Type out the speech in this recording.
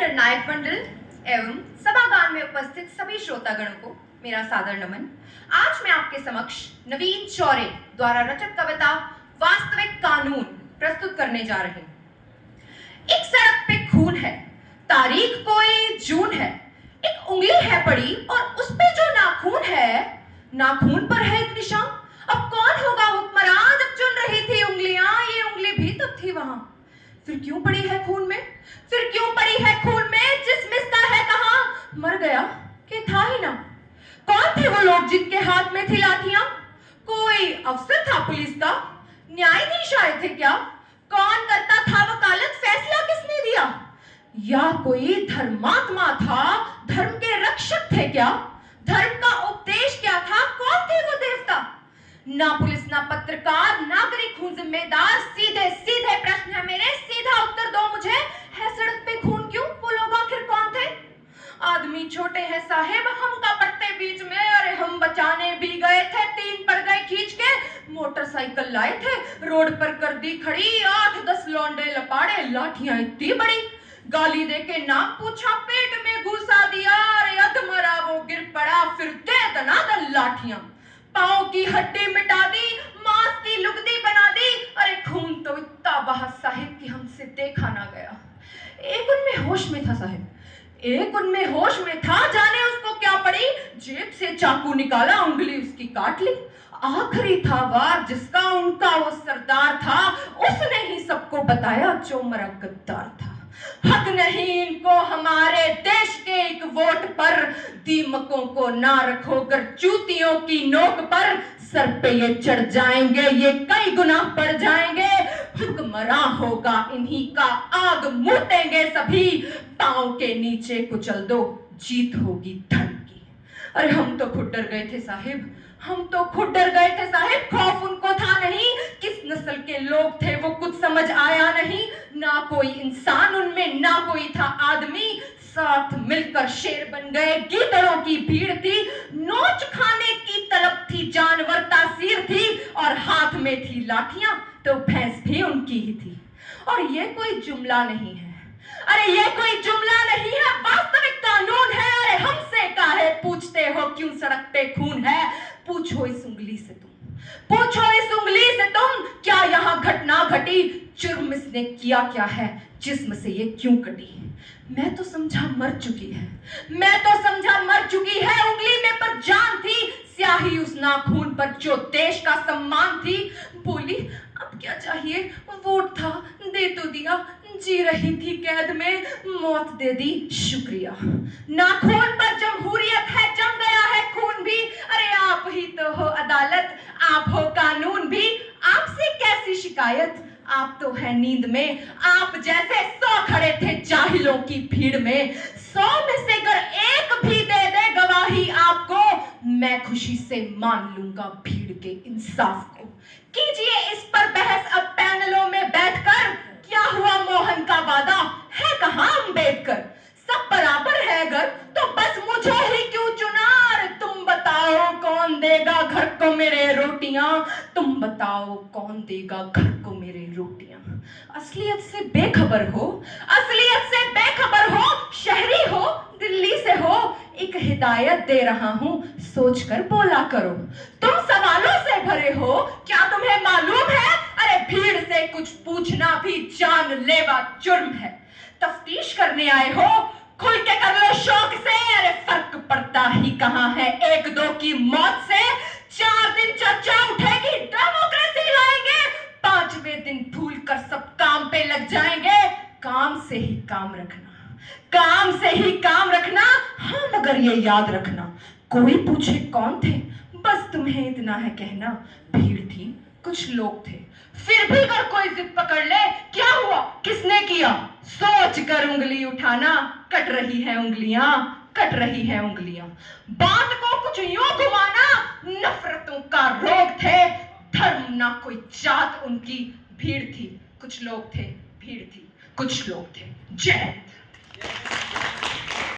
निर्णायक मंडल एवं सभागार में उपस्थित सभी श्रोतागणों को मेरा सादर नमन। आज मैं आपके समक्ष नवीन चौरे द्वारा रचित कविता वास्तविक कानून प्रस्तुत करने जा रही हूं। एक सड़क पे खून है, तारीख कोई जून है, एक उंगली है पड़ी और उस पे जो नाखून है, नाखून पर है एक निशान। अब कौन होगा हुक्मरान जब चुन रही थी उंगलियां, ये उंगली भी तब थी वहां। फिर क्यों पड़ी है खून में, फिर क्यों पड़ी है खून में, जिस मिसता है कहां, मर गया कि था ही ना। कौन थे वो लोग जिनके हाथ में थी लाठियां? कोई अफसर था पुलिस का, न्यायाधीश आए थे क्या? कौन करता था वकालत, फैसला किसने दिया? या कोई धर्मात्मा था, धर्म के रक्षक थे क्या? धर्म का उपदेश क्या था, कौन थे वो देवता? ना पुलिस ना पत्रकार, नागरिक हूं जिम्मेदार, सीधे सीधे प्रश्न है मेरे, सीधा उत्तर दो मुझे। है सड़क पे खून क्यों, वो लोग आखिर कौन थे? आदमी छोटे हैं साहेब, हम का पड़ते बीच में, अरे हम बचाने भी गए थे, 3 पड़ गए खींच के। मोटरसाइकिल लाए थे, रोड पर कर दी खड़ी, 8-10 लौंडे लपाड़े, लाठियां इतनी बड़ी। गाली दे के नाम पूछा, पेट में घुसा दिया, अरे अधमरा वो गिर पड़ा, फिर दे दनादन लाठियां। पांव की हड्डी मिटा दी, मांस की लुगदी बना दी, अरे खून तो इतना बहा साहिब कि हमसे देखा ना गया। एक उनमें होश में था साहिब, एक उनमें होश में था, जाने उसको क्या पड़ी, जेब से चाकू निकाला, उंगली उसकी काट ली। आखिरी था वार जिसका, उनका वो सरदार था, उसने ही सबको बताया जो मरा गद्दार था। हक नहीं इनको हमारे देश के एक वोट पर, दीमकों को ना रखो गर चूतियों की नोक पर, सर पे ये चढ़ जाएंगे, ये कई गुना पड़ जाएंगे। हुक्मरां होगा इन्हीं का, आग मूतेंगे सभी, पांव के नीचे कुचल दो, जीत होगी धर्म की। अरे हम तो खुद डर गए थे साहिब, हम तो खुद डर गए थे साहिब, खौफ उनको था नहीं, किस नस्ल के लोग थे वो कुछ समझ आया नहीं। ना कोई इंसान उनमें, ना कोई था आदमी, साथ मिलकर शेर बन गए, गीदड़ों की भीड़ थी, नोच खाने की तलब थी, जानवर तासीर थी, और हाथ में थी लाठियां तो भैंस भी उनकी ही थी। और ये कोई जुमला नहीं है, अरे ये कोई जुमला नहीं है, वास्तविक कानून है। अरे हमसे काहे पूछते हो क्यों सड़क पे खून है, पूछो इस उंगली से तुम, पूछो इस उंगली से तुम, क्या यहाँ घटना घटी, जुर्म इसने किया क्या है, जिस्म से ये क्यों कटी। मैं तो समझा मर चुकी है, मैं तो समझा मर चुकी है, उंगली में पर जान थी, स्याही उस नाखून पर जो देश का सम्मान थी। बोली अब क्या चाहिए, वोट था दे तो दिया, जी रही थी कैद में, मौत दे दी शुक्रिया। नाखून पर जमहूरियत है, जम गया है खून भी, अरे आप ही तो हो अदालत, आप हो कानून भी, आपसे कैसी शिकायत, आप तो है नींद में, आप जैसे 100 खड़े थे जाहिलों की भीड़ में, 100 में से अगर एक भी दे दे गवाही आपको, मैं खुशी से मान लूंगा भीड़ के इंसाफ को। कीजिए इस पर बहस अब पैनलों में बैठकर, क्या हुआ मोहन का वादा, है कहां अम्बेडकर, सब बराबर है अगर तो बस मुझे ही क्यों चुना, तुम बताओ कौन देगा घर को मेरे रोटियां, तुम बताओ कौन देगा घर को मेरे रोटियां। असलियत से बेखबर हो, असलियत से बेखबर हो, शहरी हो दिल्ली से हो, एक हिदायत दे रहा हूं सोचकर बोला करो। तुम सवालों से भरे हो, क्या तुम्हें मालूम है, अरे भीड़ से कुछ पूछना भी जानलेवा जुर्म है। तफ्तीश करने आए हो, खुल के कर लो शौक से, अरे फर्क पड़ता ही कहां है 1-2 की मौत से। 4 दिन चर्चा उठेगी, डेमोक्रेसी लाएंगे, 5वें दिन भूल कर सब काम पे लग जाएंगे। काम से ही काम रखना, काम से ही काम रखना, हाँ मगर ये याद रखना, कोई पूछे कौन थे, बस तुम्हें इतना है कहना, भीड़ थी कुछ लोग थे। फिर भी अगर कोई जिद पकड़ ले, क्या हुआ किसने किया, सोच कर उंगली उठाना, कट रही है उंगलियां, कट रही है उंगलियां। बात को कुछ यूं घुमाना, नफरतों का रोग थे, धर्म ना कोई जात उनकी, भीड़ थी कुछ लोग थे, भीड़ थी कुछ लोग थे। जय हिंद।